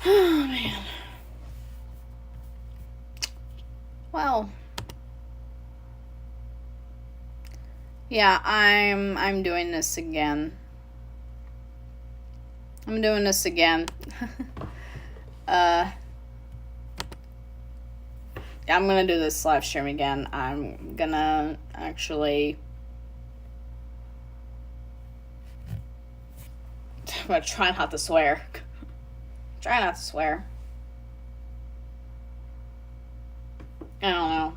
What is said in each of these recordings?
Oh, man. Well. Yeah, I'm doing this again. I'm doing this again. I'm gonna do this live stream again. I'm gonna actually... I'm gonna try not to swear. Try not to swear. I don't know.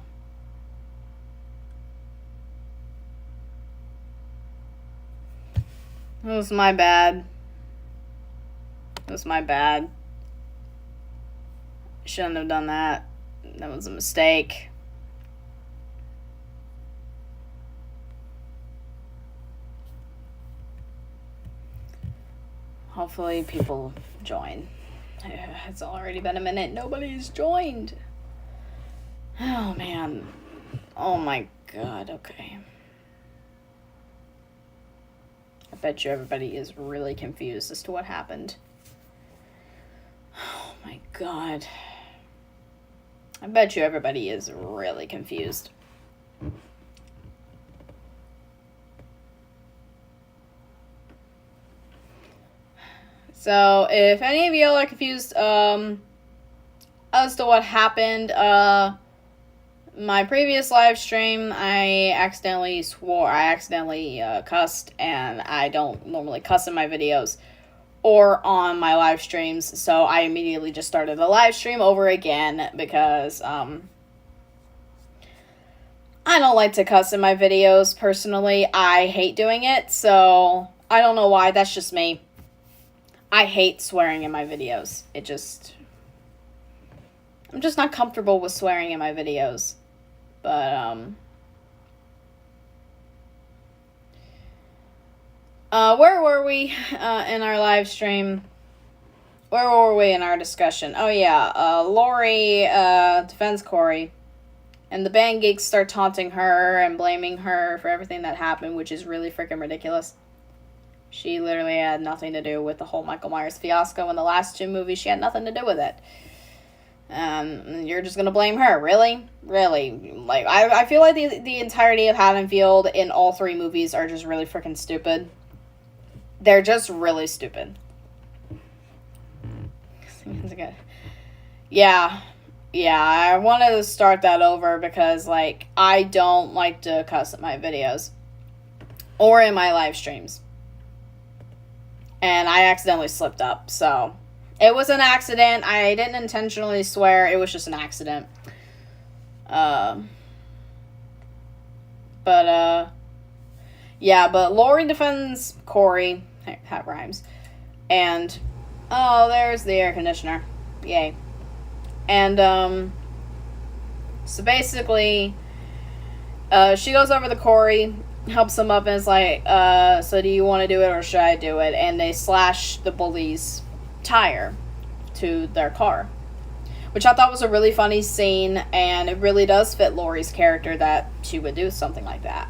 It was my bad. It was my bad. Shouldn't have done that. That was a mistake. Hopefully people join. It's already been a minute. Nobody's joined. Oh, man. Oh, my God. Okay. I bet you everybody is really confused as to what happened. Oh, my God. I bet you everybody is really confused. So, if any of y'all are confused as to what happened, my previous live stream, I accidentally cussed, and I don't normally cuss in my videos or on my live streams, so I immediately just started the live stream over again because, I don't like to cuss in my videos, personally. I hate doing it, so I don't know why, that's just me. I hate swearing in my videos. I'm just not comfortable with swearing in my videos. But, where were we, in our live stream? Where were we in our discussion? Oh, yeah, Lori, defends Corey. And the band geeks start taunting her and blaming her for everything that happened, which is really freaking ridiculous. She literally had nothing to do with the whole Michael Myers fiasco in the last two movies. She had nothing to do with it. You're just gonna blame her, really? Really? Like, I feel like the entirety of Haddonfield in all three movies are just really freaking stupid. They're just really stupid. Yeah, I wanted to start that over because, like, I don't like to cuss at my videos. Or in my live streams. And I accidentally slipped up, so... It was an accident. I didn't intentionally swear. It was just an accident. Yeah, but Lori defends Corey. That rhymes. And, oh, there's the air conditioner. Yay. And, so basically, she goes over to Corey, helps him up, and is like, so do you want to do it or should I do it? And they slash the bully's tire to their car, which I thought was a really funny scene, and it really does fit Lori's character that she would do something like that.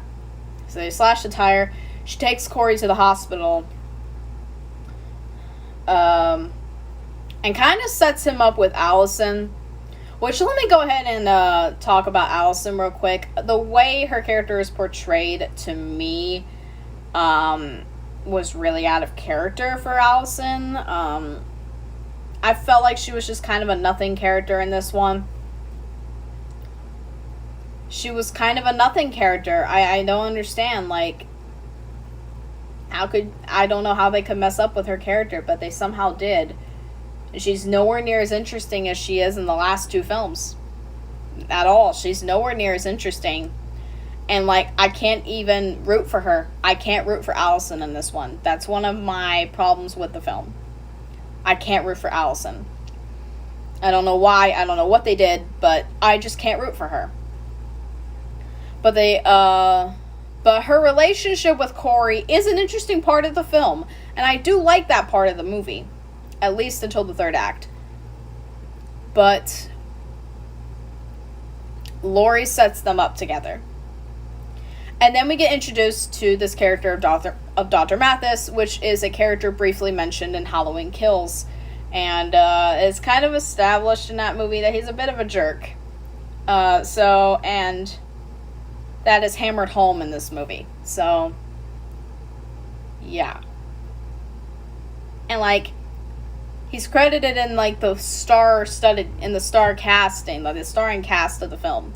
So they slash the tire. She takes Corey to the hospital, and kind of sets him up with Allison, which, let me go ahead and talk about Allison real quick. The way her character is portrayed to me was really out of character for Allison. I felt like she was just kind of a nothing character in this one. She was kind of a nothing character. I don't understand, like, I don't know how they could mess up with her character, but they somehow did. She's nowhere near as interesting as she is in the last two films. At all. She's nowhere near as interesting. And, like, I can't even root for her. I can't root for Allison in this one. That's one of my problems with the film. I can't root for Allison. I don't know why. I don't know what they did, but I just can't root for her. But but her relationship with Corey is an interesting part of the film. And I do like that part of the movie. At least until the third act. But Lori sets them up together. And then we get introduced to this character of Dr. Mathis, which is a character briefly mentioned in Halloween Kills. And it's kind of established in that movie that he's a bit of a jerk. And that is hammered home in this movie. So, yeah. And, like, he's credited in, like, the star casting, like, the starring cast of the film.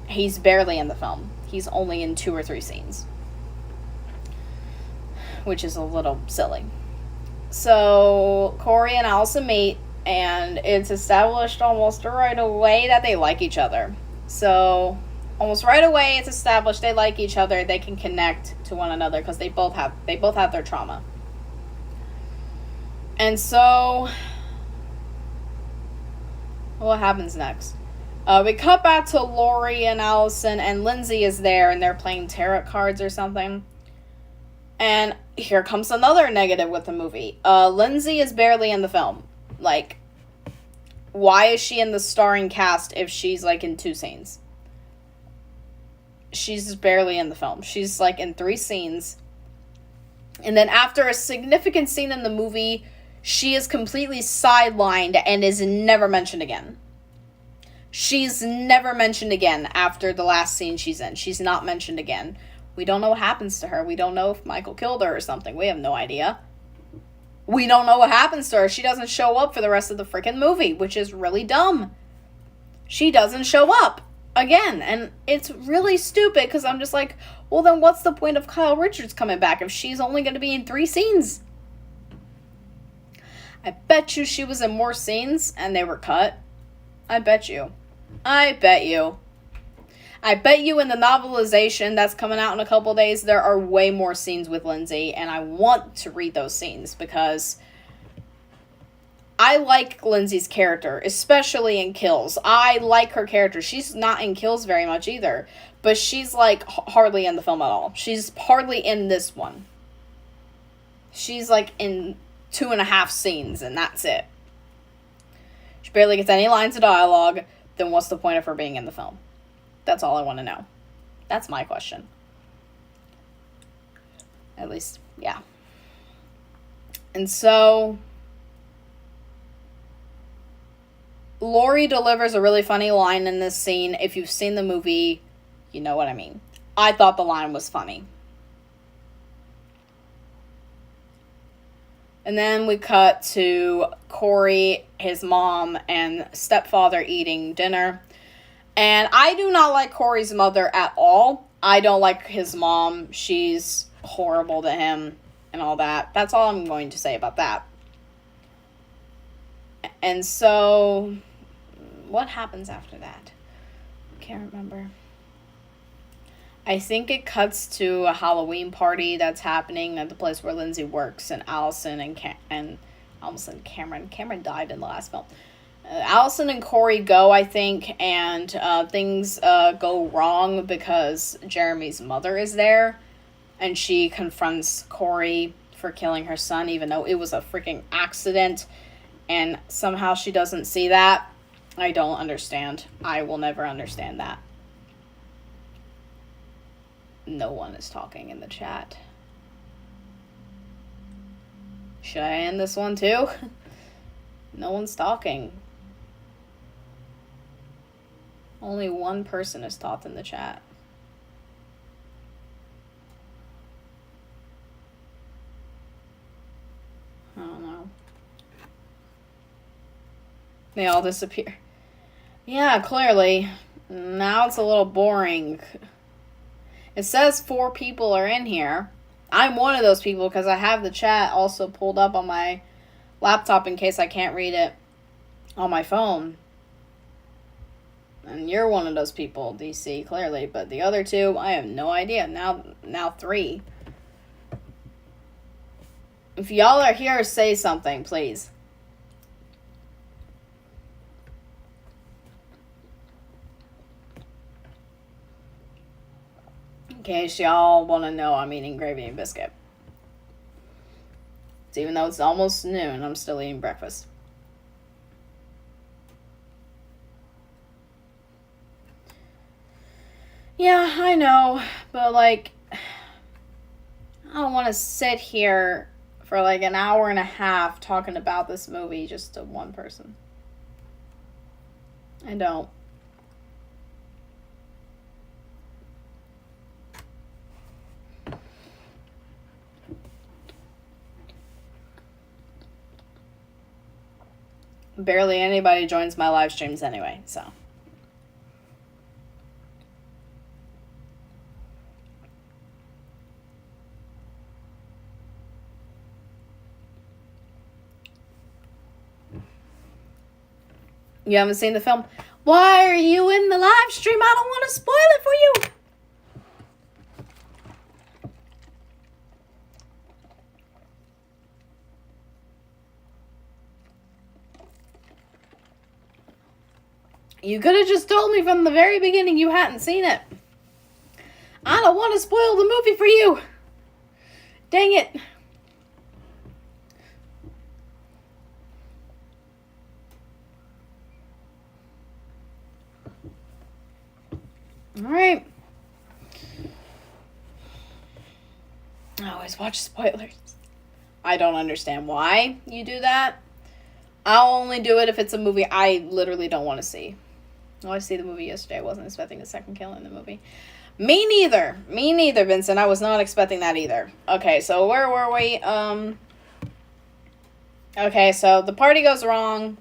He's barely in the film. He's only in 2 or 3 scenes. Which is a little silly. So, Corey and Allison meet, and it's established almost right away that they like each other. So, almost right away it's established they like each other, they can connect to one another because they both have their trauma. And so, what happens next? We cut back to Laurie and Allison, and Lindsay is there, and they're playing tarot cards or something. And here comes another negative with the movie. Lindsay is barely in the film. Like, why is she in the starring cast if she's, like, in 2 scenes? She's barely in the film. She's, like, in 3 scenes. And then after a significant scene in the movie, she is completely sidelined and is never mentioned again. She's never mentioned again after the last scene she's in. She's not mentioned again. We don't know what happens to her. We don't know if Michael killed her or something. We have no idea. We don't know what happens to her. She doesn't show up for the rest of the freaking movie, which is really dumb. She doesn't show up again. And it's really stupid because I'm just like, well, then what's the point of Kyle Richards coming back if she's only going to be in 3 scenes? I bet you she was in more scenes and they were cut. I bet you. I bet you in the novelization that's coming out in a couple days, there are way more scenes with Lindsay, and I want to read those scenes because I like Lindsay's character, especially in Kills. I like her character. She's not in Kills very much either, but she's, like, hardly in the film at all. She's hardly in this one. She's, like, in 2.5 scenes, and that's it. She barely gets any lines of dialogue. Then what's the point of her being in the film? That's all I want to know. That's my question. At least, yeah. And so, Laurie delivers a really funny line in this scene. If you've seen the movie, you know what I mean. I thought the line was funny. And then we cut to Corey, his mom, and stepfather eating dinner. And I do not like Corey's mother at all. I don't like his mom. She's horrible to him and all that. That's all I'm going to say about that. And so, what happens after that? Can't remember. I think it cuts to a Halloween party that's happening at the place where Lindsay works, and Allison and almost said Cameron. Cameron died in the last film. Allison and Corey go, I think, and things go wrong because Jeremy's mother is there, and she confronts Corey for killing her son, even though it was a freaking accident, and somehow she doesn't see that. I don't understand. I will never understand that. No one is talking in the chat. Should I end this one too? No one's talking. Only one person is talked in the chat. I don't know. They all disappear. Yeah, clearly. Now it's a little boring. It says 4 people are in here. I'm one of those people because I have the chat also pulled up on my laptop in case I can't read it on my phone. And you're one of those people, DC, clearly. But the other 2, I have no idea. Now 3. If y'all are here, say something, please. In case y'all want to know, I'm eating gravy and biscuit. So even though it's almost noon, I'm still eating breakfast. Yeah, I know, but like, I don't want to sit here for like an hour and a half talking about this movie just to one person. I don't. Barely anybody joins my live streams anyway, so. You haven't seen the film? Why are you in the live stream? I don't want to spoil it for you. You could have just told me from the very beginning you hadn't seen it. I don't want to spoil the movie for you. Dang it. Alright. I always watch spoilers. I don't understand why you do that. I'll only do it if it's a movie I literally don't want to see. I wanted to see the movie yesterday. I wasn't expecting a second kill in the movie. Me neither, Vincent. I was not expecting that either. Okay, so where were we? Okay, so the party goes wrong.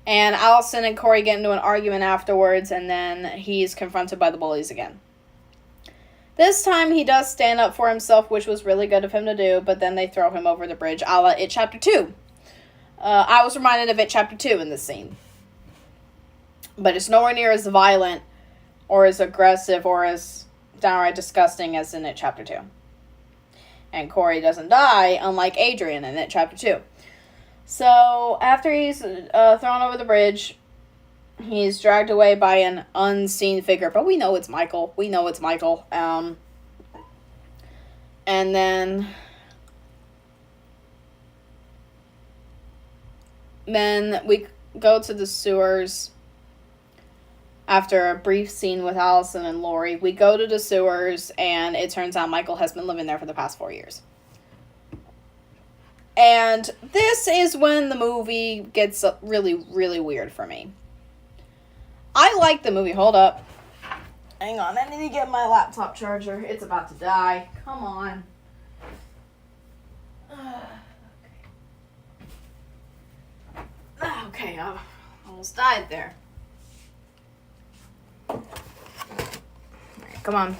And Allison and Corey get into an argument afterwards, and then he's confronted by the bullies again. This time he does stand up for himself, which was really good of him to do, but then they throw him over the bridge, a la It Chapter 2. I was reminded of It Chapter 2 in this scene. But it's nowhere near as violent, or as aggressive, or as downright disgusting as in It Chapter 2. And Corey doesn't die, unlike Adrian in It Chapter 2. So, after he's thrown over the bridge, he's dragged away by an unseen figure. But we know it's Michael. And then we go to the sewers. After a brief scene with Allison and Lori, we go to the sewers, and it turns out Michael has been living there for the past 4 years. And this is when the movie gets really, really weird for me. I like the movie. Hold up. Hang on. I need to get my laptop charger. It's about to die. Come on. Okay. I almost died there. All right, come on.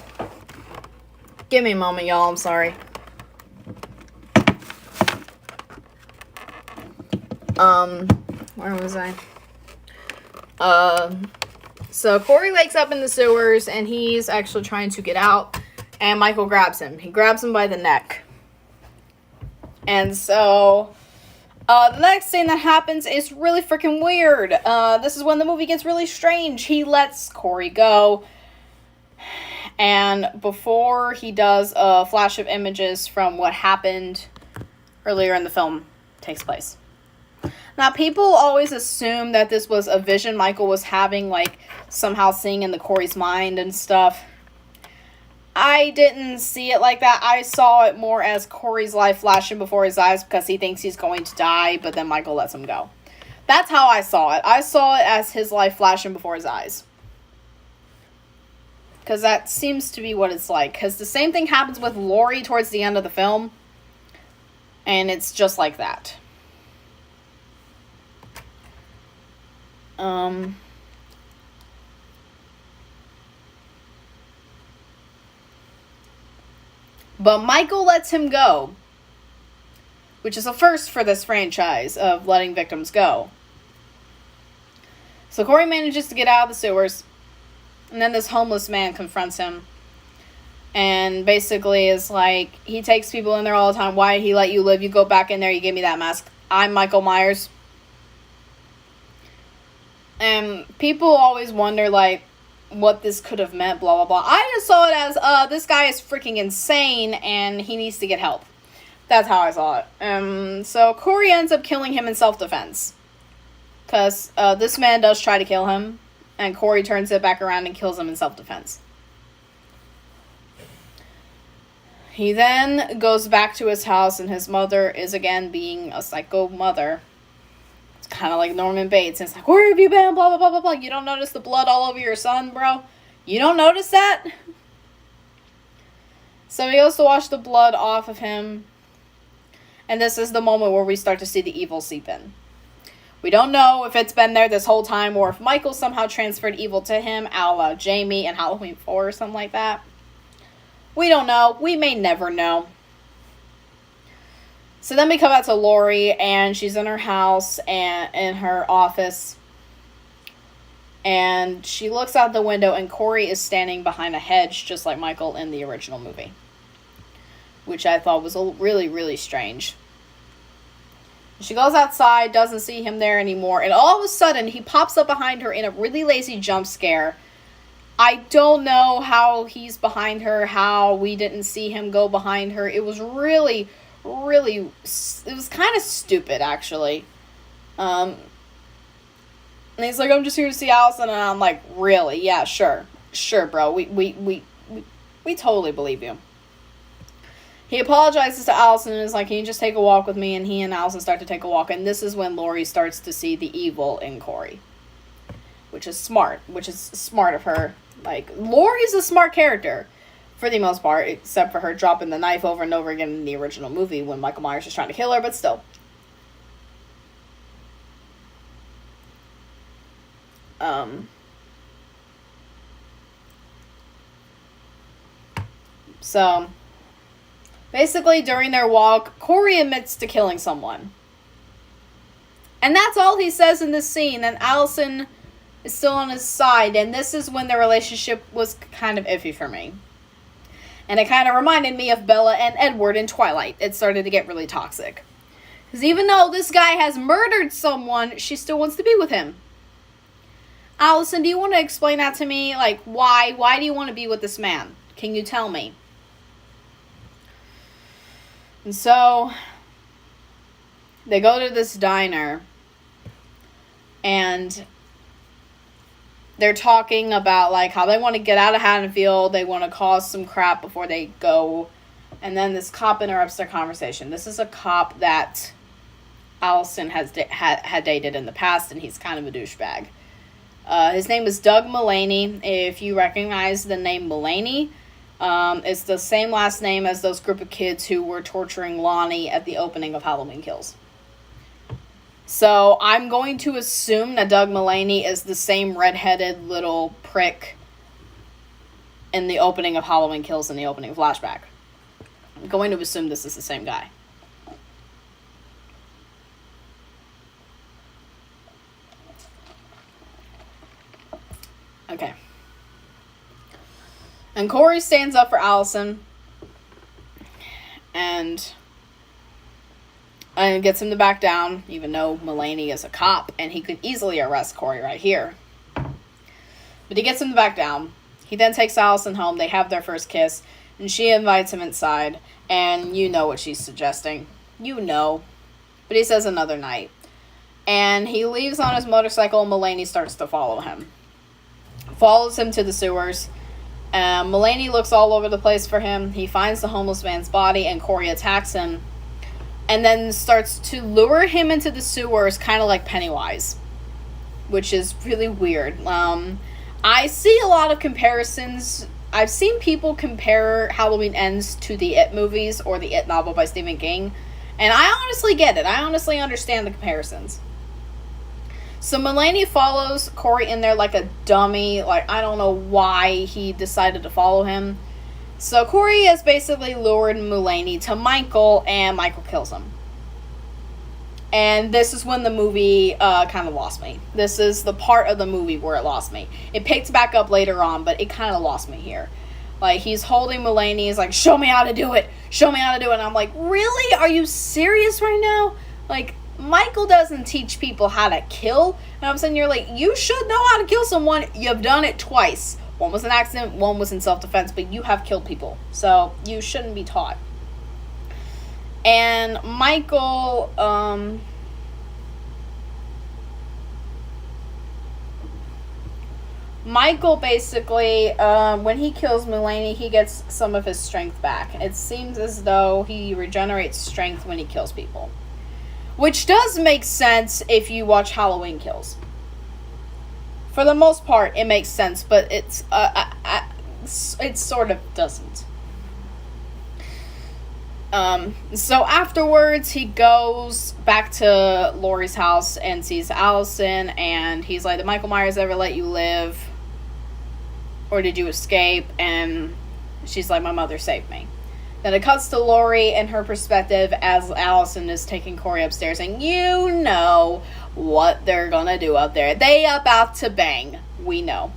Give me a moment, y'all. I'm sorry. Where was I? So Corey wakes up in the sewers, and he's actually trying to get out, and Michael grabs him. He grabs him by the neck. And so, the next thing that happens is really freaking weird. This is when the movie gets really strange. He lets Corey go, and before he does, a flash of images from what happened earlier in the film takes place. Now, people always assume that this was a vision Michael was having, like, somehow seeing into Corey's mind and stuff. I didn't see it like that. I saw it more as Corey's life flashing before his eyes because he thinks he's going to die, but then Michael lets him go. That's how I saw it. I saw it as his life flashing before his eyes. Because that seems to be what it's like. Because the same thing happens with Lori towards the end of the film. And it's just like that. But Michael lets him go, which is a first for this franchise of letting victims go. So Corey manages to get out of the sewers, and then this homeless man confronts him, and basically is like, he takes people in there all the time. Why did he let you live? You go back in there, you give me that mask. I'm Michael Myers. And people always wonder, like, what this could have meant, blah, blah, blah. I just saw it as, this guy is freaking insane, and he needs to get help. That's how I saw it. So Corey ends up killing him in self-defense. Because, this man does try to kill him, and Corey turns it back around and kills him in self-defense. He then goes back to his house, and his mother is again being a psycho mother. It's kind of like Norman Bates. And it's like, where have you been? Blah, blah, blah, blah, blah. You don't notice the blood all over your son, bro? You don't notice that? So he goes to wash the blood off of him. And this is the moment where we start to see the evil seep in. We don't know if it's been there this whole time or if Michael somehow transferred evil to him, a la Jamie in Halloween 4 or something like that. We don't know. We may never know. So then we come out to Laurie, and she's in her house and in her office. And she looks out the window, and Corey is standing behind a hedge, just like Michael in the original movie. Which I thought was really, really strange. She goes outside, doesn't see him there anymore, and all of a sudden, he pops up behind her in a really lazy jump scare. I don't know how he's behind her, how we didn't see him go behind her. It was really, really, it was kind of stupid, actually. And he's like, I'm just here to see Allison, and I'm like, really? Yeah, sure. Sure, bro. We totally believe you. He apologizes to Allison and is like, can you just take a walk with me? And he and Allison start to take a walk. And this is when Laurie starts to see the evil in Corey. Which is smart of her. Like, Laurie's a smart character, for the most part, except for her dropping the knife over and over again in the original movie when Michael Myers is trying to kill her, but still. So, basically, during their walk, Corey admits to killing someone. And that's all he says in this scene, and Allison is still on his side, and this is when the relationship was kind of iffy for me. And it kind of reminded me of Bella and Edward in Twilight. It started to get really toxic. Because even though this guy has murdered someone, she still wants to be with him. Allison, do you want to explain that to me? Like, why? Why do you want to be with this man? Can you tell me? And so, they go to this diner, and they're talking about, like, how they want to get out of Haddonfield. They want to cause some crap before they go. And then this cop interrupts their conversation. This is a cop that Allison had dated in the past, and he's kind of a douchebag. His name is Doug Mulaney. If you recognize the name Mulaney, it's the same last name as those group of kids who were torturing Lonnie at the opening of Halloween Kills. So I'm going to assume that Doug Mulaney is the same redheaded little prick in the opening of Halloween Kills and the opening of Flashback. I'm going to assume this is the same guy. Okay. And Corey stands up for Allison and gets him to back down, even though Mulaney is a cop and he could easily arrest Corey right here. But he gets him to back down. He then takes Allison home. They have their first kiss, and she invites him inside, and you know what she's suggesting. You know. But he says another night. And he leaves on his motorcycle, and Mulaney starts to follow him. Follows him to the sewers. Mulaney looks all over the place for him. He finds the homeless man's body, and Corey attacks him. And then starts to lure him into the sewers, kind of like Pennywise. Which is really weird. I see a lot of comparisons. I've seen people compare Halloween Ends to the It movies or the It novel by Stephen King. And I honestly get it. I honestly understand the comparisons. So Mulaney follows Corey in there like a dummy. Like, I don't know why he decided to follow him. So Corey has basically lured Mulaney to Michael, and Michael kills him. And this is when the movie kind of lost me. This is the part of the movie where it lost me. It picked back up later on, but it kind of lost me here. Like, he's holding Mulaney. He's like, show me how to do it. Show me how to do it. And I'm like, really? Are you serious right now? Like, Michael doesn't teach people how to kill. And I'm saying, you're like, you should know how to kill someone. You've done it twice. One was an accident, one was in self-defense, but you have killed people. So, you shouldn't be taught. And Michael, Michael basically, when he kills Mulaney, he gets some of his strength back. It seems as though he regenerates strength when he kills people. Which does make sense if you watch Halloween Kills. For the most part, it makes sense, but it sort of doesn't. So afterwards, he goes back to Laurie's house and sees Allison, and he's like, did Michael Myers ever let you live? Or did you escape? And she's like, my mother saved me. Then it cuts to Laurie and her perspective as Allison is taking Corey upstairs, and you know what they're gonna do up there. They about to bang. We know.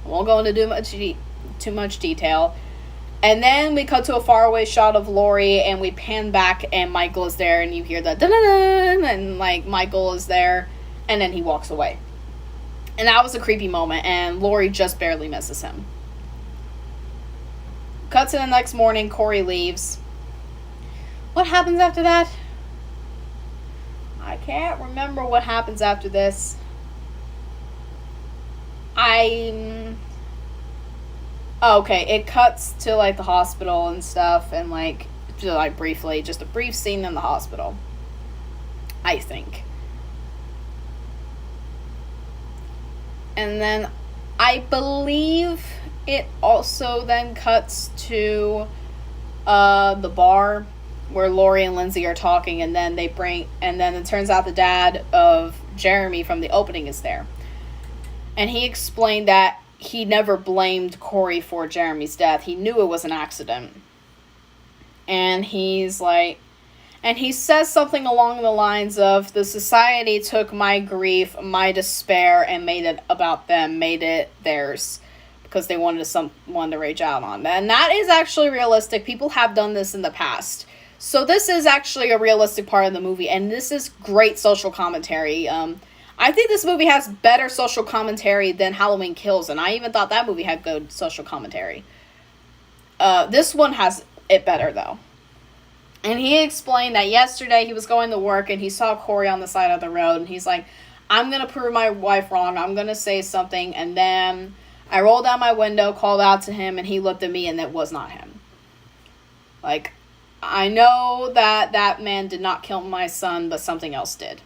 Won't go into too much detail. And then we cut to a faraway shot of Laurie, and we pan back, and Michael is there, and you hear the dun-dun-dun, and like Michael is there, and then he walks away. And that was a creepy moment, and Laurie just barely misses him. Cut to the next morning, Corey leaves. What happens after that? I can't remember what happens after this. Okay, it cuts to, like, the hospital and stuff, and, like, briefly, just a brief scene in the hospital. I think. And then I believe it also then cuts to the bar where Laurie and Lindsay are talking, and then it turns out the dad of Jeremy from the opening is there. And he explained that he never blamed Corey for Jeremy's death. He knew it was an accident. And he's like, and he says something along the lines of, the society took my grief, my despair, and made it about them, made it theirs, because they wanted someone to rage out on. And that is actually realistic. People have done this in the past. So this is actually a realistic part of the movie, and this is great social commentary. I think this movie has better social commentary than Halloween Kills, and I even thought that movie had good social commentary. This one has it better, though. And he explained that yesterday he was going to work, and he saw Corey on the side of the road, and he's like, I'm going to prove my wife wrong, I'm going to say something, and then I rolled down my window, called out to him, and he looked at me, and it was not him. Like, I know that man did not kill my son, but something else did.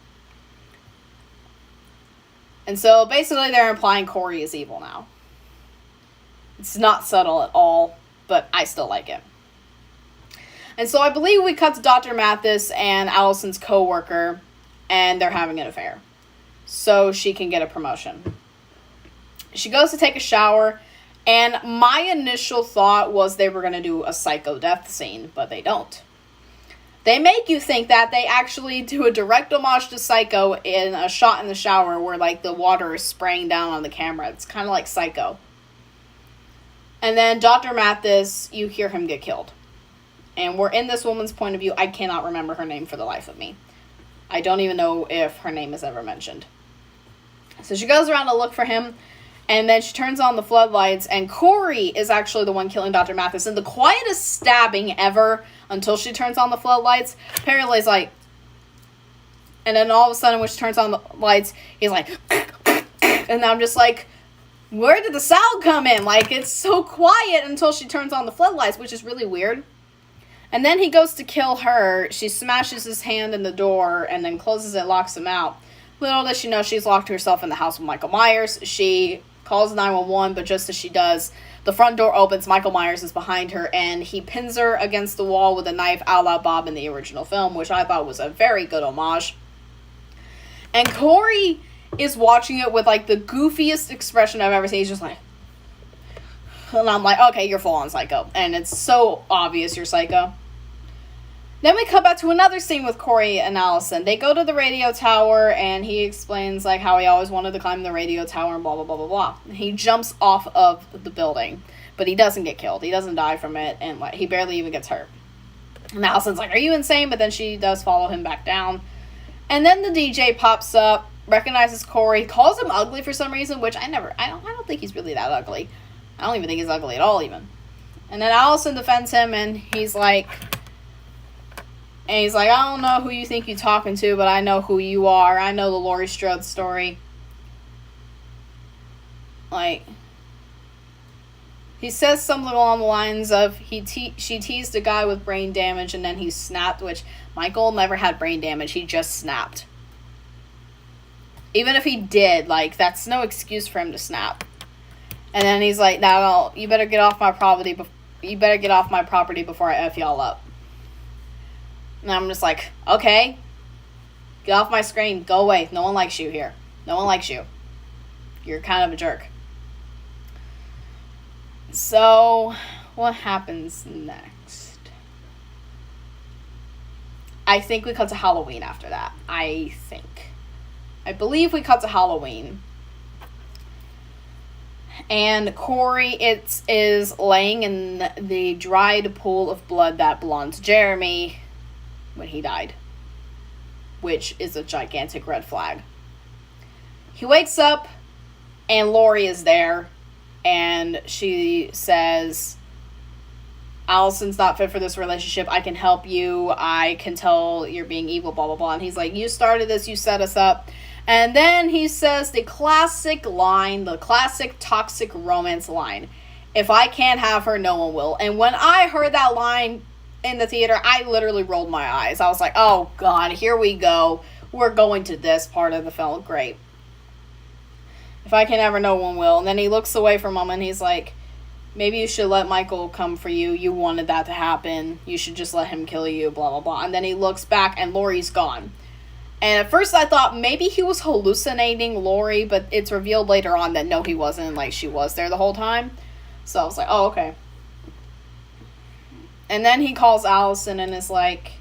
And so, basically, they're implying Corey is evil now. It's not subtle at all, but I still like it. And so, I believe we cut to Dr. Mathis and Allison's co-worker, and they're having an affair. So, she can get a promotion. She goes to take a shower, and my initial thought was they were going to do a Psycho death scene, but they don't. They make you think that they actually do a direct homage to Psycho in a shot in the shower where, like, the water is spraying down on the camera. It's kind of like Psycho. And then Dr. Mathis, you hear him get killed. And we're in this woman's point of view. I cannot remember her name for the life of me. I don't even know if her name is ever mentioned. So she goes around to look for him, and then she turns on the floodlights, and Corey is actually the one killing Dr. Mathis. And the quietest stabbing ever until she turns on the floodlights. Apparently, like, and then all of a sudden when she turns on the lights, he's like, and I'm just like, where did the sound come in? Like, it's so quiet until she turns on the floodlights, which is really weird. And then he goes to kill her. She smashes his hand in the door and then closes it, locks him out. Little does she know she's locked herself in the house with Michael Myers. She calls 911, but just as she does, the front door opens, Michael Myers is behind her, and he pins her against the wall with a knife a la Bob in the original film, which I thought was a very good homage. And Corey is watching it with, like, the goofiest expression I've ever seen. He's just like, and I'm like, okay, you're full on psycho. And it's so obvious you're psycho. Then we come back to another scene with Corey and Allison. They go to the radio tower, and he explains, like, how he always wanted to climb the radio tower and blah, blah, blah, blah, blah. He jumps off of the building, but he doesn't get killed. He doesn't die from it, and, like, he barely even gets hurt. And Allison's like, are you insane? But then she does follow him back down. And then the DJ pops up, recognizes Corey, calls him ugly for some reason, which I don't think he's really that ugly. I don't even think he's ugly at all, even. And then Allison defends him, and he's like, I don't know who you think you're talking to, but I know who you are. I know the Laurie Strode story. Like, he says something along the lines of she teased a guy with brain damage and then he snapped, which Michael never had brain damage. He just snapped. Even if he did, like, that's no excuse for him to snap. And then he's like, "Now, you better get off my property. You better get off my property before I F y'all up." And I'm just like, okay, get off my screen. Go away. No one likes you here. No one likes you. You're kind of a jerk. So, what happens next? I think we cut to Halloween after that. I believe we cut to Halloween. And Corey is laying in the dried pool of blood that belonged to Jeremy when he died, which is a gigantic red flag. He wakes up and Lori is there and she says, "Allison's not fit for this relationship. I can help you. I can tell you're being evil, blah, blah, blah." And he's like, "You started this. You set us up." And then he says the classic line, the classic toxic romance line, "If I can't have her, no one will." And when I heard that line in the theater, I literally rolled my eyes. I was like, oh God, here we go. We're going to this part of the film. Great. If I can't have her, no one will. And then he looks away from him and he's like, "Maybe you should let Michael come for you. You wanted that to happen. You should just let him kill you, blah, blah, blah." And then he looks back and Lori's gone. And at first I thought maybe he was hallucinating Lori, but it's revealed later on that no, he wasn't. Like, she was there the whole time. So I was like, oh, okay. And then he calls Allison and is like,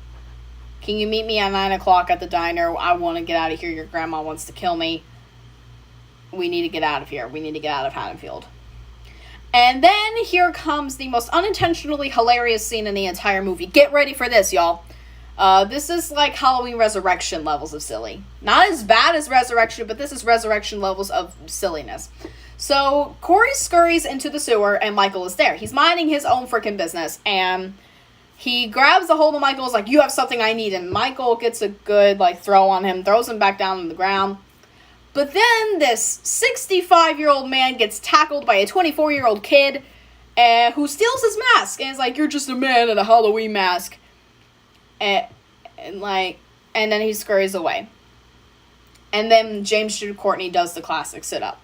"Can you meet me at 9 o'clock at the diner? I want to get out of here. Your grandma wants to kill me. We need to get out of here. We need to get out of Haddonfield." And then here comes the most unintentionally hilarious scene in the entire movie. Get ready for this, y'all. This is like Halloween Resurrection levels of silly. Not as bad as Resurrection, but this is Resurrection levels of silliness. So Corey scurries into the sewer and Michael is there. He's minding his own freaking business and he grabs a hold of Michael and is like, "You have something I need." And Michael gets a good throw on him, throws him back down on the ground. But then this 65-year-old man gets tackled by a 24-year-old kid who steals his mask and is like, "You're just a man in a Halloween mask." And then he scurries away. And then James Jude Courtney does the classic sit-up.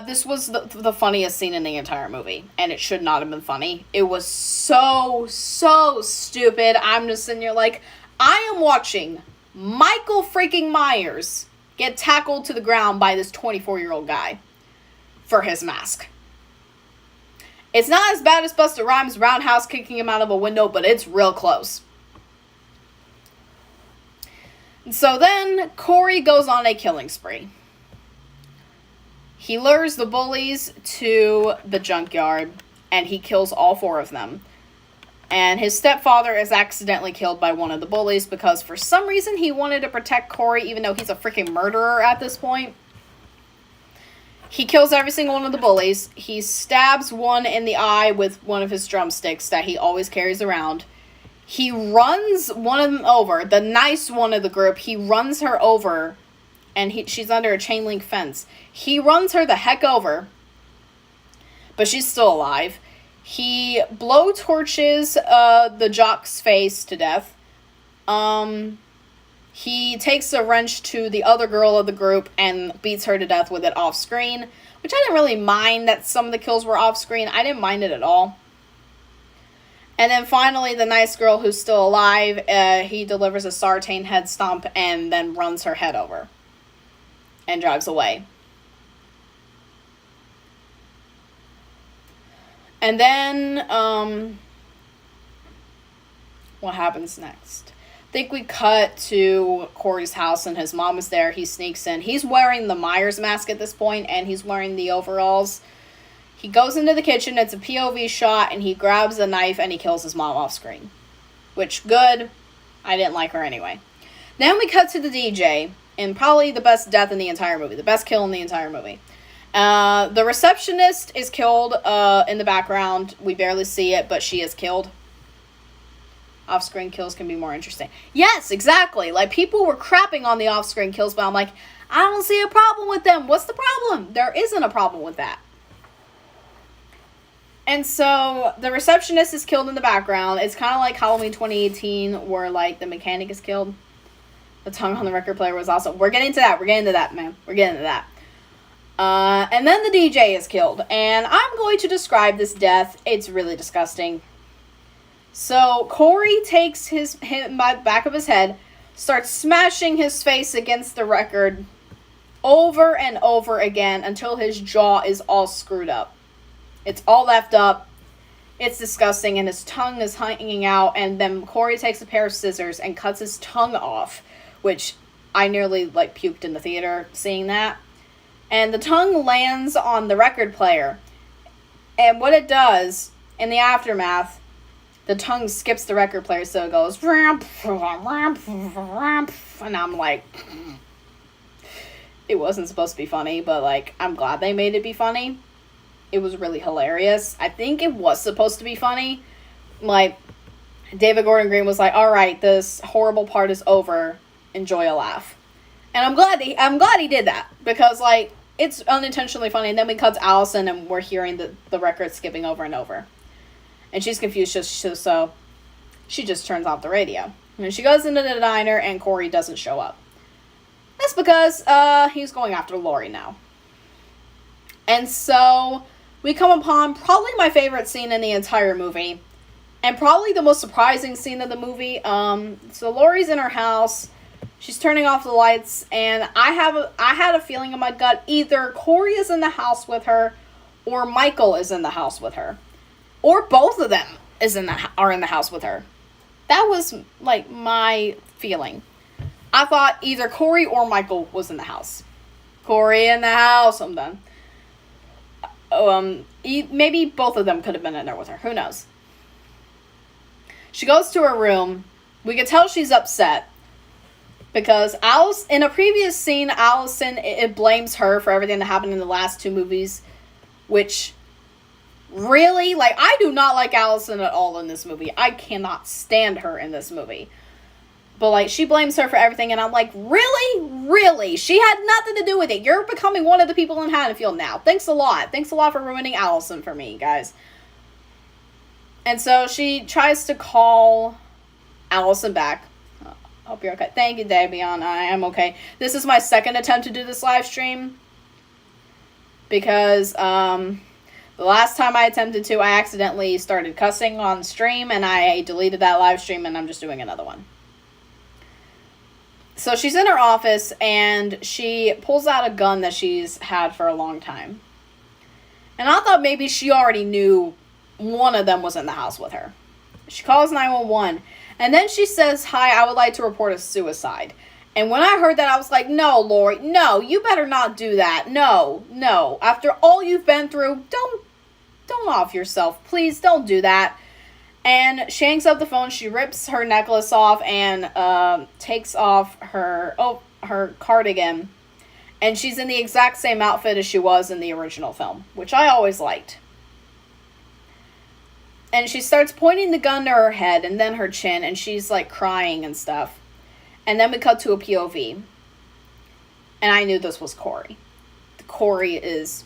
This was the funniest scene in the entire movie, and it should not have been funny. It was so stupid. I'm just sitting here like, I am watching Michael freaking Myers get tackled to the ground by this 24-year-old guy for his mask. It's not as bad as Busta Rhymes' roundhouse kicking him out of a window, but it's real close. So then Corey goes on a killing spree. He lures the bullies to the junkyard, and he kills all 4 of them. And his stepfather is accidentally killed by one of the bullies because for some reason he wanted to protect Corey, even though he's a freaking murderer at this point. He kills every single one of the bullies. He stabs one in the eye with one of his drumsticks that he always carries around. He runs one of them over, the nice one of the group. He runs her over, and she's under a chain link fence. He runs her the heck over, but she's still alive. He blowtorches the jock's face to death. He takes a wrench to the other girl of the group and beats her to death with it off screen, which I didn't really mind that some of the kills were off screen. I didn't mind it at all. And then finally, the nice girl who's still alive, he delivers a Sartain head stomp and then runs her head over and drives away. And then, what happens next? I think we cut to Corey's house and his mom is there. He sneaks in. He's wearing the Myers mask at this point and he's wearing the overalls. He goes into the kitchen. It's a POV shot and he grabs a knife and he kills his mom off screen. Which, good. I didn't like her anyway. Then we cut to the DJ and probably the best death in the entire movie. The best kill in the entire movie. The receptionist is killed in the background. We barely see it, but she is killed. Off-screen kills can be more interesting. Yes, exactly. Like, people were crapping on the off-screen kills, but I'm like, I don't see a problem with them. What's the problem? There isn't a problem with that. And so, the receptionist is killed in the background. It's kind of like Halloween 2018, where, like, the mechanic is killed. The tongue on the record player was awesome. We're getting to that. We're getting to that, man. We're getting to that. And then the DJ is killed. And I'm going to describe this death. It's really disgusting. So, Corey takes my back of his head, starts smashing his face against the record over and over again until his jaw is all screwed up. It's all left up. It's disgusting, and his tongue is hanging out, and then Corey takes a pair of scissors and cuts his tongue off, which I nearly, like, puked in the theater seeing that. And the tongue lands on the record player. And what it does, in the aftermath, the tongue skips the record player, so it goes, and I'm like, it wasn't supposed to be funny, but, like, I'm glad they made it be funny. It was really hilarious. I think it was supposed to be funny. Like, David Gordon Green was like, all right, this horrible part is over. Enjoy a laugh. And I'm glad he did that, because, like, it's unintentionally funny. And then we cut to Allison, and we're hearing the record skipping over and over. And she's confused, so she just turns off the radio. And she goes into the diner, and Corey doesn't show up. That's because he's going after Laurie now. And so we come upon probably my favorite scene in the entire movie, and probably the most surprising scene of the movie. So Laurie's in her house. She's turning off the lights, and I had a feeling in my gut either Corey is in the house with her, or Michael is in the house with her, or both of them are in the house with her. That was, like, my feeling. I thought either Corey or Michael was in the house. Corey in the house. I'm done. Maybe both of them could have been in there with her. Who knows? She goes to her room. We can tell she's upset. Because in a previous scene, Allison, it blames her for everything that happened in the last two movies. Which, really? Like, I do not like Allison at all in this movie. I cannot stand her in this movie. But, like, she blames her for everything, and I'm like, really? Really? She had nothing to do with it. You're becoming one of the people in Haddonfield now. Thanks a lot. Thanks a lot for ruining Allison for me, guys. And so she tries to call Allison back. Hope you're okay. Thank you, Davion. I am okay. This is my second attempt to do this live stream. Because, the last time I attempted to, I accidentally started cussing on stream, and I deleted that live stream, and I'm just doing another one. So she's in her office, and she pulls out a gun that she's had for a long time. And I thought maybe she already knew one of them was in the house with her. She calls 911, and then she says, "Hi, I would like to report a suicide." And when I heard that, I was like, no, Laurie, no, you better not do that. No. After all you've been through, don't off yourself. Please don't do that. And she hangs up the phone. She rips her necklace off and takes off her cardigan. And she's in the exact same outfit as she was in the original film, which I always liked. And she starts pointing the gun to her head and then her chin, and she's, like, crying and stuff. And then we cut to a POV. And I knew this was Corey. Corey is...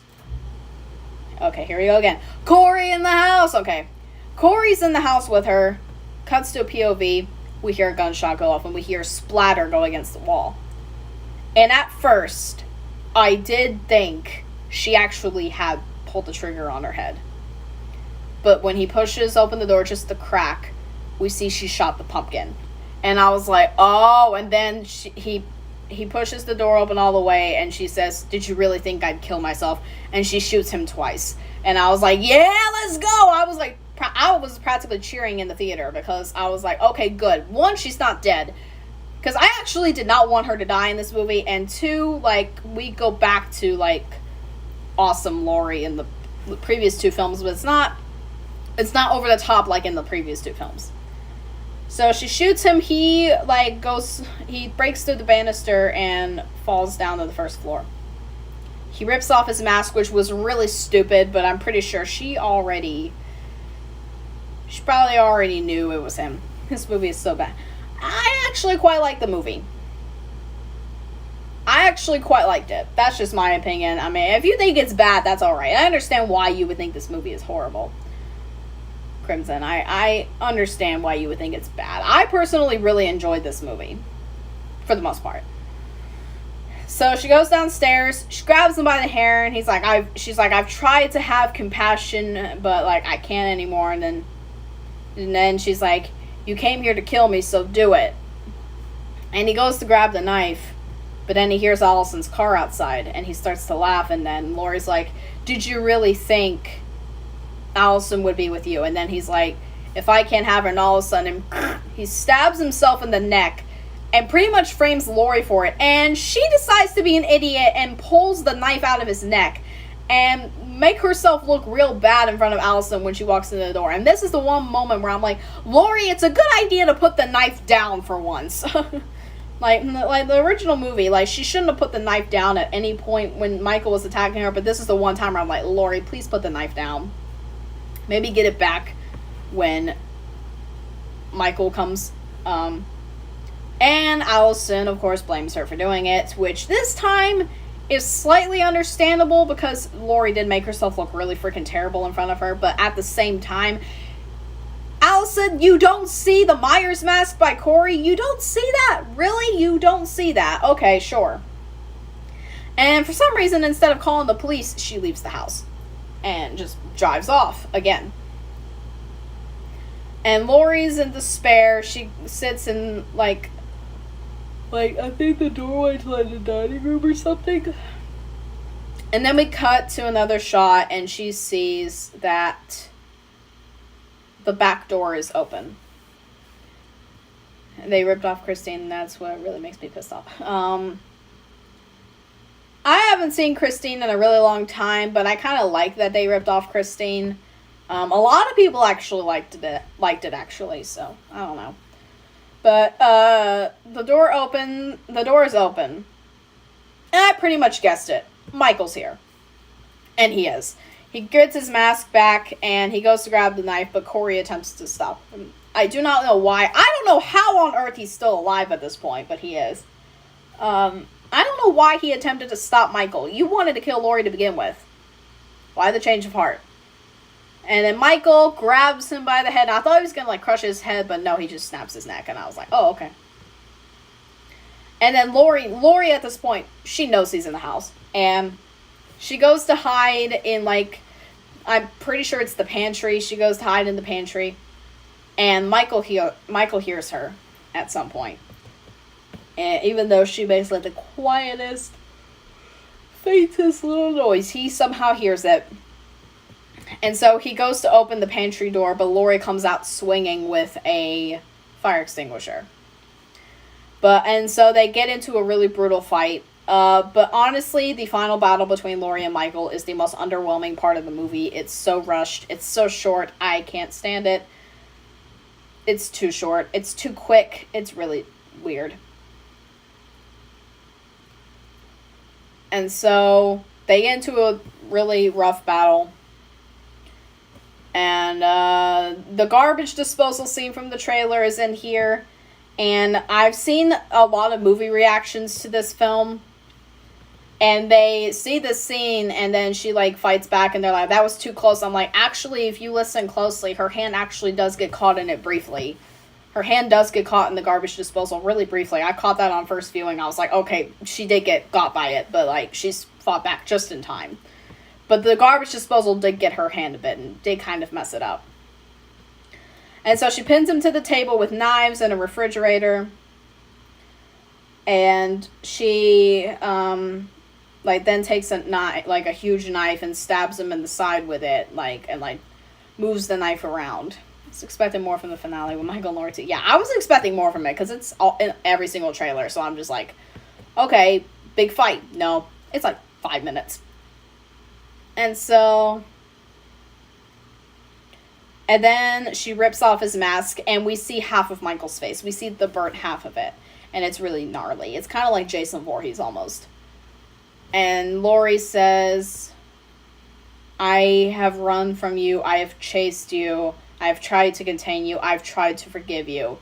Okay, here we go again. Corey in the house! Okay. Corey's in the house with her. Cuts to a POV. We hear a gunshot go off, and we hear a splatter go against the wall. And at first, I did think she actually had pulled the trigger on her head. But when he pushes open the door, just the crack, we see she shot the pumpkin. And I was like, oh, and then he pushes the door open all the way, and she says, "Did you really think I'd kill myself?" And she shoots him twice. And I was like, yeah, let's go! I was practically cheering in the theater, because I was like, okay, good. One, she's not dead. Because I actually did not want her to die in this movie. And two, like, we go back to, like, awesome Laurie in the previous two films, but it's not over the top like in the previous two films. So she shoots him. He breaks through the banister and falls down to the first floor. He rips off his mask, which was really stupid, but I'm pretty sure she probably already knew it was him. This movie is so bad. I actually quite like the movie. I actually quite liked it. That's just my opinion. I mean, if you think it's bad, that's alright. I understand why you would think this movie is horrible. Crimson, I understand why you would think it's bad. I personally really enjoyed this movie. For the most part. So she goes downstairs, she grabs him by the hair, and she's like, I've tried to have compassion, but, like, I can't anymore. And then she's like, you came here to kill me, so do it. And he goes to grab the knife, but then he hears Allison's car outside, and he starts to laugh, and then Laurie's like, did you really think Allison would be with you? And then he's like, if I can't have her, and all of a sudden, he stabs himself in the neck, and pretty much frames Laurie for it. And she decides to be an idiot and pulls the knife out of his neck and make herself look real bad in front of Allison when she walks in the door. And this is the one moment where I'm like, Laurie, it's a good idea to put the knife down for once. like the original movie, like, she shouldn't have put the knife down at any point when Michael was attacking her, but this is the one time where I'm like, Laurie, please put the knife down. Maybe get it back when Michael comes. And Allison, of course, blames her for doing it, which this time is slightly understandable because Laurie did make herself look really freaking terrible in front of her, but at the same time, Allison, you don't see the Myers mask by Corey? You don't see that? Really? You don't see that? Okay, sure. And for some reason, instead of calling the police, she leaves the house and just drives off again. And Laurie's in despair. She sits in, like, I think the doorway to, like, the dining room or something. And then we cut to another shot, and she sees that the back door is open. They ripped off Christine, and that's what really makes me pissed off. I haven't seen Christine in a really long time, but I kind of like that they ripped off Christine. A lot of people actually liked it actually, so I don't know. But the door is open. And I pretty much guessed it. Michael's here. And he is. He gets his mask back and he goes to grab the knife, but Corey attempts to stop him. I do not know why. I don't know how on earth he's still alive at this point, but he is. I don't know why he attempted to stop Michael. You wanted to kill Laurie to begin with. Why the change of heart? And then Michael grabs him by the head. I thought he was going to, like, crush his head, but no, he just snaps his neck. And I was like, oh, okay. And then Laurie at this point, she knows he's in the house. And she goes to hide in, like, I'm pretty sure it's the pantry. She goes to hide in the pantry. And Michael hears her at some point. And even though she makes, like, the quietest, faintest little noise, he somehow hears it. And so he goes to open the pantry door, but Laurie comes out swinging with a fire extinguisher. And so they get into a really brutal fight. But honestly, the final battle between Laurie and Michael is the most underwhelming part of the movie. It's so rushed. It's so short. I can't stand it. It's too short. It's too quick. It's really weird. And so they get into a really rough battle. And the garbage disposal scene from the trailer is in here. And I've seen a lot of movie reactions to this film. And they see this scene and then she, like, fights back and they're like, that was too close. I'm like, actually, if you listen closely, her hand actually does get caught in it briefly. Her hand does get caught in the garbage disposal really briefly. I caught that on first viewing. I was like, okay, she did get got by it, but, like, she's fought back just in time. But the garbage disposal did get her hand a bit and did kind of mess it up. And so she pins him to the table with knives and a refrigerator. And she, then takes a knife, like a huge knife, and stabs him in the side with it, and moves the knife around. I was expecting more from the finale with Michael and Laurie too. Yeah, I was expecting more from it, because it's all in every single trailer, so I'm just like, okay, big fight. No, it's like 5 minutes. And then she rips off his mask, and we see half of Michael's face. We see the burnt half of it, and it's really gnarly. It's kind of like Jason Voorhees, almost. And Laurie says, I have run from you, I have chased you, I've tried to contain you. I've tried to forgive you.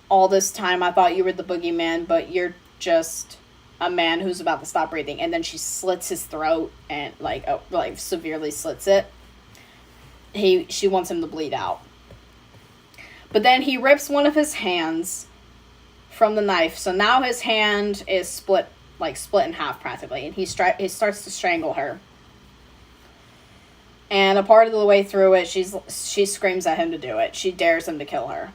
All this time I thought you were the boogeyman, but you're just a man who's about to stop breathing. And then she slits his throat and like severely slits it. She wants him to bleed out. But then he rips one of his hands from the knife. So now his hand is split in half practically, and he starts to strangle her. And a part of the way through it, she screams at him to do it. She dares him to kill her.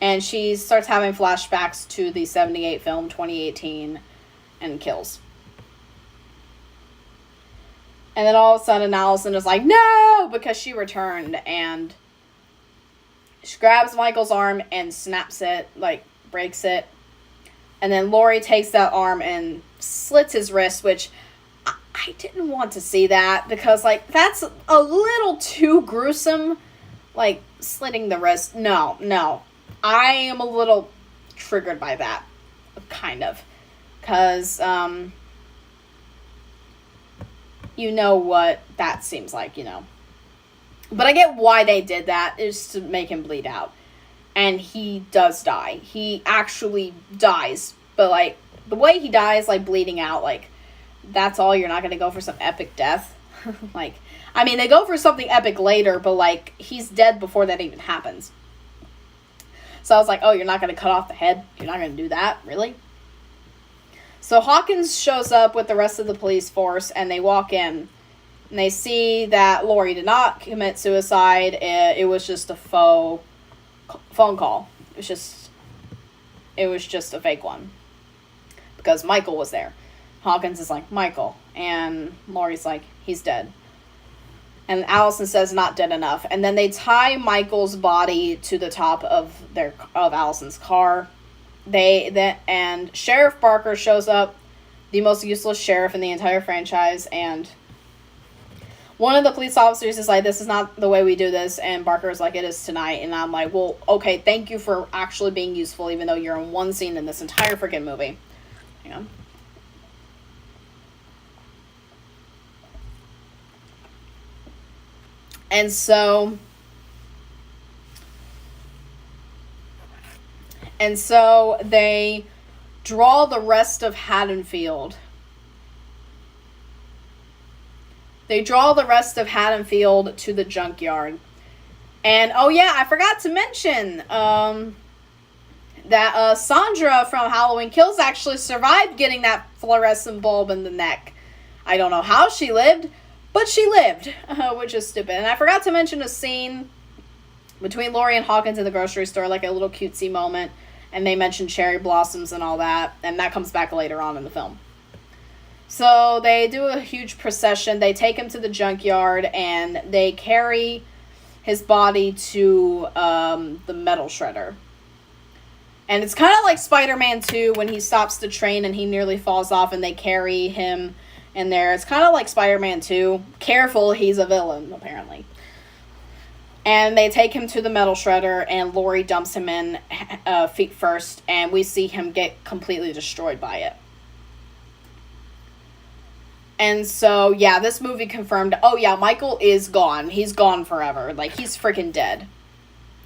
And she starts having flashbacks to the 78 film, 2018, and kills. And then all of a sudden, Allison is like, no! Because she returned, and she grabs Michael's arm and snaps it, like, breaks it. And then Laurie takes that arm and slits his wrist, which I didn't want to see that, because, like, that's a little too gruesome. Like, slitting the wrist. No. I am a little triggered by that, kind of. Because, you know what that seems like, you know. But I get why they did that, is to make him bleed out. And he does die. He actually dies. But, like, the way he dies, like, bleeding out, like, that's all? You're not going to go for some epic death? Like, I mean, they go for something epic later, but, like, he's dead before that even happens. So I was like, oh, you're not going to cut off the head? You're not going to do that? Really? So Hawkins shows up with the rest of the police force, and they walk in. And they see that Laurie did not commit suicide. It was just a faux phone call. It was just a fake one. Because Michael was there. Hawkins is like, Michael. And Laurie's like, he's dead. And Allison says, not dead enough. And then they tie Michael's body to the top of Allison's car. And Sheriff Barker shows up, the most useless sheriff in the entire franchise, and one of the police officers is like, this is not the way we do this, and Barker's like, it is tonight. And I'm like, well, okay, thank you for actually being useful, even though you're in one scene in this entire freaking movie. Hang on. And so they draw the rest of Haddonfield. They draw the rest of Haddonfield to the junkyard. And, oh yeah, I forgot to mention that Sandra from Halloween Kills actually survived getting that fluorescent bulb in the neck. I don't know how she lived, but she lived, which is stupid. And I forgot to mention a scene between Laurie and Hawkins in the grocery store, like a little cutesy moment. And they mention cherry blossoms and all that. And that comes back later on in the film. So they do a huge procession. They take him to the junkyard. And they carry his body to the metal shredder. And it's kind of like Spider-Man 2 when he stops the train and he nearly falls off. And they carry him in there. It's kind of like Spider-Man 2. Careful, he's a villain, apparently. And they take him to the metal shredder, and Laurie dumps him in feet first, and we see him get completely destroyed by it. And so, yeah, this movie confirmed, oh yeah, Michael is gone. He's gone forever. Like, he's freaking dead.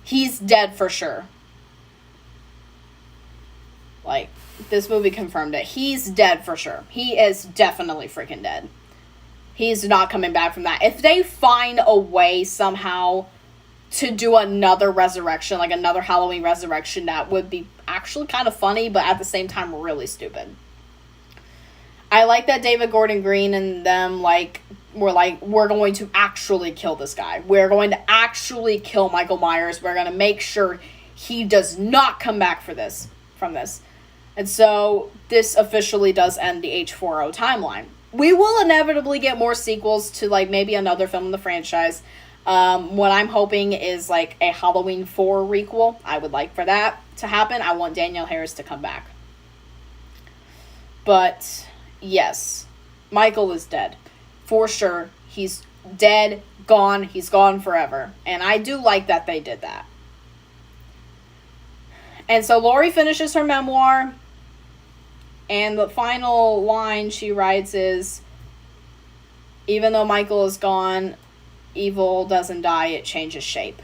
He's dead for sure. Like, this movie confirmed it. He's dead for sure. He is definitely freaking dead. He's not coming back from that. If they find a way somehow to do another resurrection, like another Halloween resurrection, that would be actually kind of funny, but at the same time really stupid. I like that David Gordon Green and them we're going to actually kill this guy. We're going to actually kill Michael Myers. We're going to make sure he does not come back from this. And so this officially does end the H40 timeline. We will inevitably get more sequels to like maybe another film in the franchise. What I'm hoping is like a Halloween 4 requel. I would like for that to happen. I want Danielle Harris to come back. But yes, Michael is dead. For sure. He's dead, gone. He's gone forever. And I do like that they did that. And so Laurie finishes her memoir. And the final line she writes is, even though Michael is gone, evil doesn't die, it changes shape.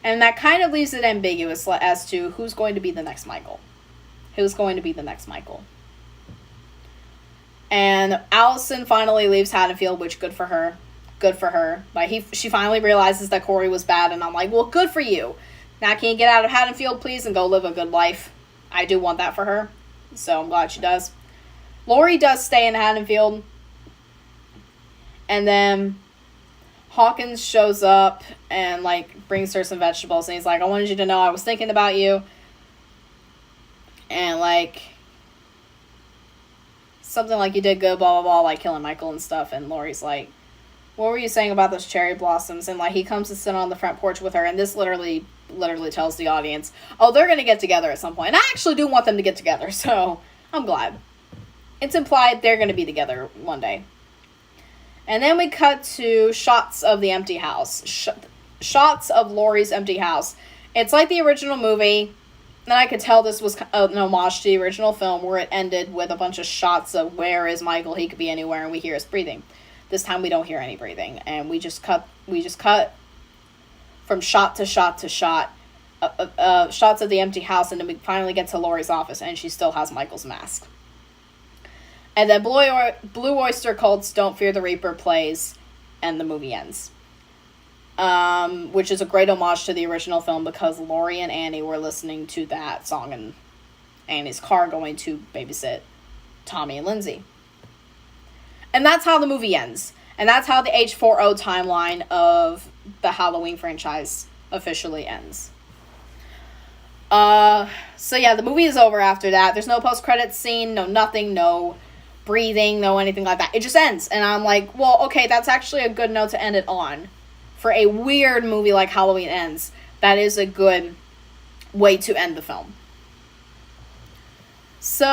And that kind of leaves it ambiguous as to who's going to be the next Michael. Who's going to be the next Michael? And Allison finally leaves Haddonfield, which good for her. Good for her. Like she finally realizes that Corey was bad, and I'm like, well, good for you. Now can you get out of Haddonfield, please, and go live a good life? I do want that for her. So I'm glad she does. Laurie does stay in Haddonfield. And then Hawkins shows up and, like, brings her some vegetables. And he's like, I wanted you to know I was thinking about you. And, like, something like you did good, blah, blah, blah, like killing Michael and stuff. And Laurie's like, what were you saying about those cherry blossoms? And, like, he comes to sit on the front porch with her. And this literally tells the audience, oh, they're going to get together at some point. And I actually do want them to get together. So I'm glad. It's implied they're going to be together one day. And then we cut to shots of the empty house. Shots of Laurie's empty house. It's like the original movie. And I could tell this was an homage to the original film where it ended with a bunch of shots of where is Michael? He could be anywhere, and we hear his breathing. This time we don't hear any breathing. And we just cut from shot to shot to shot. Shots of the empty house, and then we finally get to Laurie's office, and she still has Michael's mask. And then Blue Oyster Cult's Don't Fear the Reaper plays, and the movie ends. Which is a great homage to the original film because Laurie and Annie were listening to that song in Annie's car going to babysit Tommy and Lindsay. And that's how the movie ends. And that's how the H4O timeline of the Halloween franchise officially ends. So yeah, the movie is over after that. There's no post-credits scene, no nothing, no breathing, no anything like that. It just ends. And I'm like, well, okay, that's actually a good note to end it on. For a weird movie like Halloween Ends, that is a good way to end the film. So,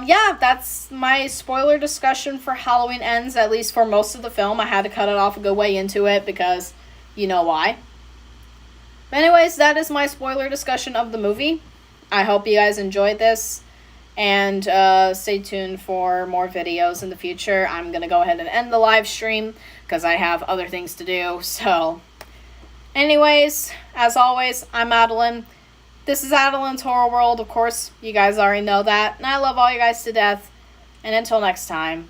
yeah, that's my spoiler discussion for Halloween Ends, at least for most of the film. I had to cut it off a good way into it because you know why. But anyways, that is my spoiler discussion of the movie. I hope you guys enjoyed this. And stay tuned for more videos in the future. I'm going to go ahead and end the live stream because I have other things to do. So, anyways, as always, I'm Adeline. This is Adeline's Horror World. Of course, you guys already know that. And I love all you guys to death. And until next time.